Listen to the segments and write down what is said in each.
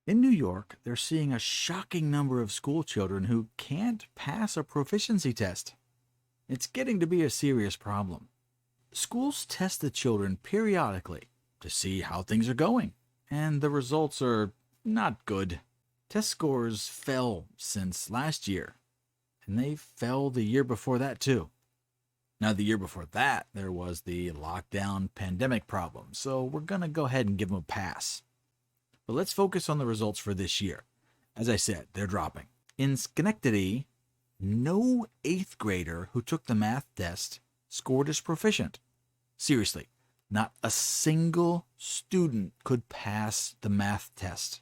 In New York, they're seeing a shocking number of school children who can't pass a proficiency test. It's getting to be a serious problem. Schools test the children periodically to see how things are going, and the results are not good. Test scores fell since last year, and they fell the year before that too. Now, the year before that, there was the lockdown pandemic problem, so we're going to go ahead and give them a pass. But let's focus on the results for this year. As I said, they're dropping. In Schenectady, no 8th grader who took the math test scored as proficient. Seriously, not a single student could pass the math test.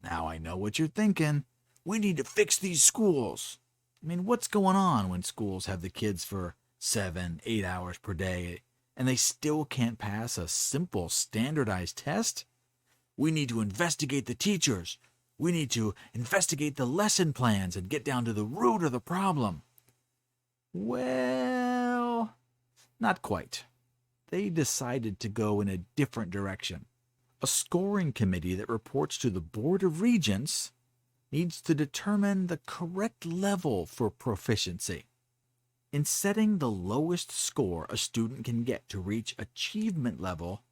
Now I know what you're thinking. We need to fix these schools. I mean, what's going on when schools have the kids for 7, 8 hours per day and they still can't pass a simple standardized test? We need to investigate the teachers. We need to investigate the lesson plans and get down to the root of the problem. Well, not quite. They decided to go in a different direction. A scoring committee that reports to the Board of Regents needs to determine the correct level for proficiency. In setting the lowest score a student can get to reach achievement level,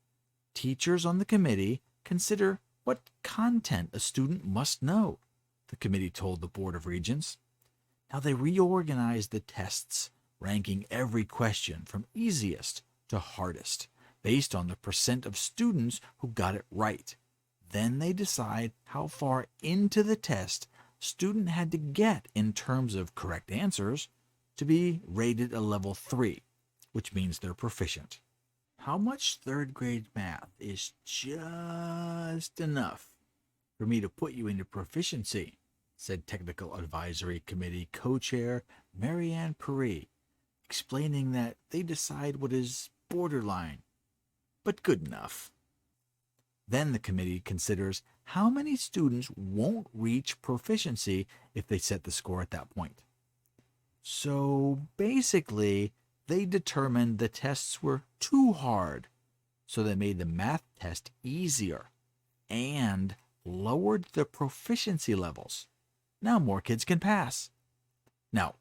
teachers on the committee consider what content a student must know, the committee told the Board of Regents. Now they reorganized the tests, ranking every question from easiest to hardest, based on the percent of students who got it right. Then they decide how far into the test a student had to get in terms of correct answers to be rated a level 3, which means they're proficient. How much 3rd grade math is just enough for me to put you into proficiency, said Technical Advisory Committee co-chair Marianne Perry, explaining that they decide what is borderline, but good enough. Then the committee considers how many students won't reach proficiency if they set the score at that point. So basically, they determined the tests were too hard, so they made the math test easier and lowered the proficiency levels. Now more kids can pass. Now,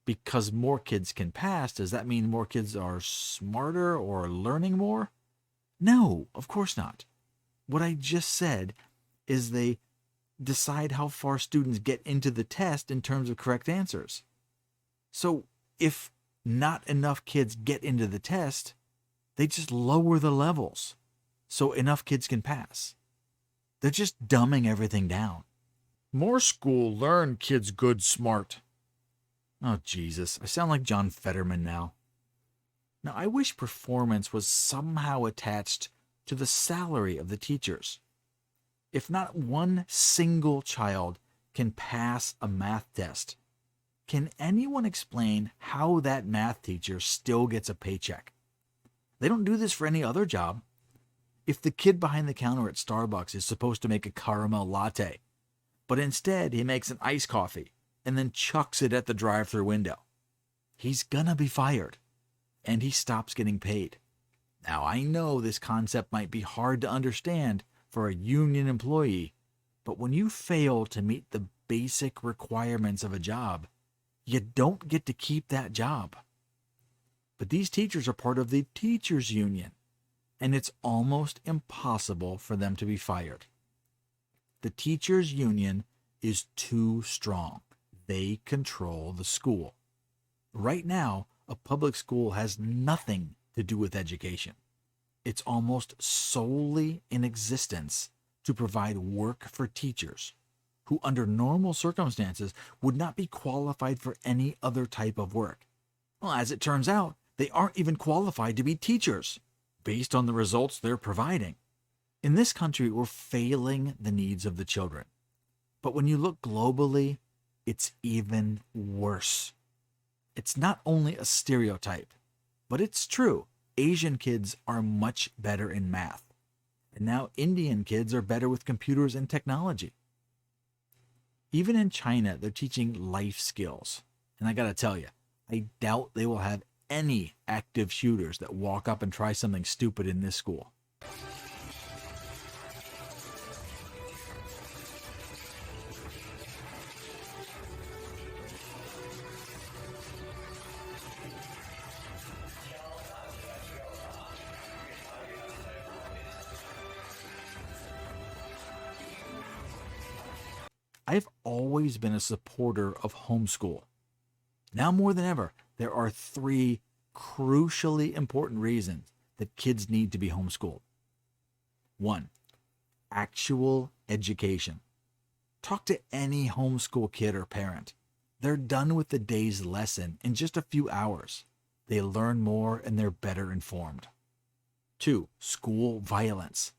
because more kids can pass, does that mean more kids are smarter or learning more? No, of course not. What I just said is they decide how far students get into the test in terms of correct answers. So if not enough kids get into the test, they just lower the levels so enough kids can pass. They're just dumbing everything down. More school learn kids good smart. Oh, Jesus, I sound like John Fetterman now. Now, I wish performance was somehow attached to the salary of the teachers. If not one single child can pass a math test, can anyone explain how that math teacher still gets a paycheck? They don't do this for any other job. If the kid behind the counter at Starbucks is supposed to make a caramel latte, but instead he makes an iced coffee and then chucks it at the drive-thru window, he's gonna be fired, and he stops getting paid. Now, I know this concept might be hard to understand for a union employee, but when you fail to meet the basic requirements of a job, you don't get to keep that job. But these teachers are part of the teachers union, and it's almost impossible for them to be fired. The teachers union is too strong. They control the school. Right now, a public school has nothing to do with education. It's almost solely in existence to provide work for teachers who under normal circumstances would not be qualified for any other type of work. Well, as it turns out, they aren't even qualified to be teachers based on the results they're providing. In this country, we're failing the needs of the children. But when you look globally, it's even worse. It's not only a stereotype, but it's true. Asian kids are much better in math. And now Indian kids are better with computers and technology. Even in China, they're teaching life skills. And I gotta tell you, I doubt they will have any active shooters that walk up and try something stupid in this school. I've always been a supporter of homeschool. Now more than ever, there are three crucially important reasons that kids need to be homeschooled. 1. Actual education. Talk to any homeschool kid or parent. They're done with the day's lesson in just a few hours. They learn more and they're better informed. 2. School violence.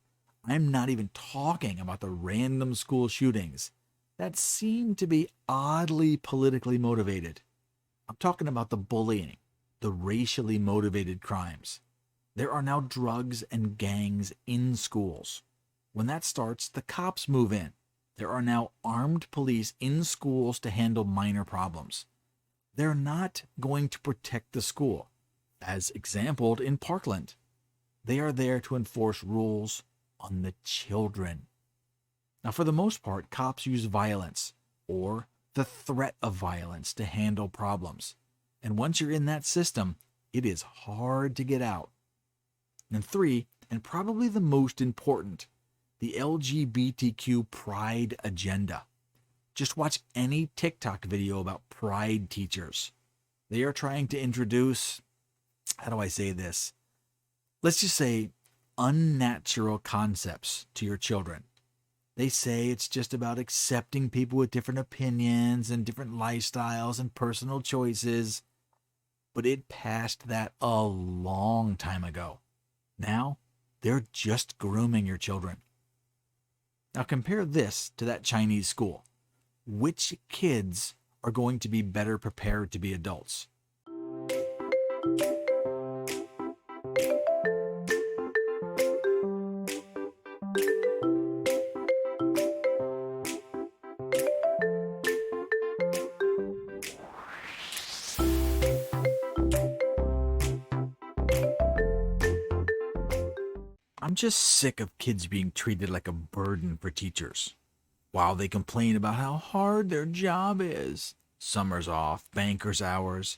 I'm not even talking about the random school shootings that seem to be oddly politically motivated. I'm talking about the bullying, the racially motivated crimes. There are now drugs and gangs in schools. When that starts, the cops move in. There are now armed police in schools to handle minor problems. They're not going to protect the school, as exampled in Parkland. They are there to enforce rules on the children. Now, for the most part, cops use violence or the threat of violence to handle problems. And once you're in that system, it is hard to get out. And 3, and probably the most important, the LGBTQ pride agenda. Just watch any TikTok video about pride teachers. They are trying to introduce, how do I say this? Let's just say unnatural concepts to your children. They say it's just about accepting people with different opinions and different lifestyles and personal choices. But it passed that a long time ago. Now, they're just grooming your children. Now compare this to that Chinese school. Which kids are going to be better prepared to be adults? I'm just sick of kids being treated like a burden for teachers. While they complain about how hard their job is, summers off, banker's hours,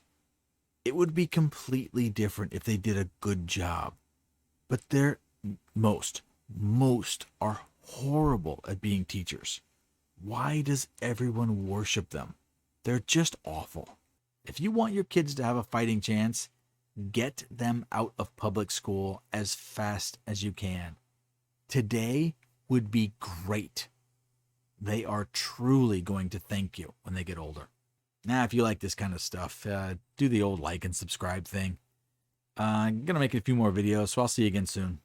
it would be completely different if they did a good job. But most are horrible at being teachers. Why does everyone worship them? They're just awful. If you want your kids to have a fighting chance, get them out of public school as fast as you can. Today would be great. They are truly going to thank you when they get older. Now, if you like this kind of stuff, do the old like and subscribe thing. I'm going to make a few more videos, so I'll see you again soon.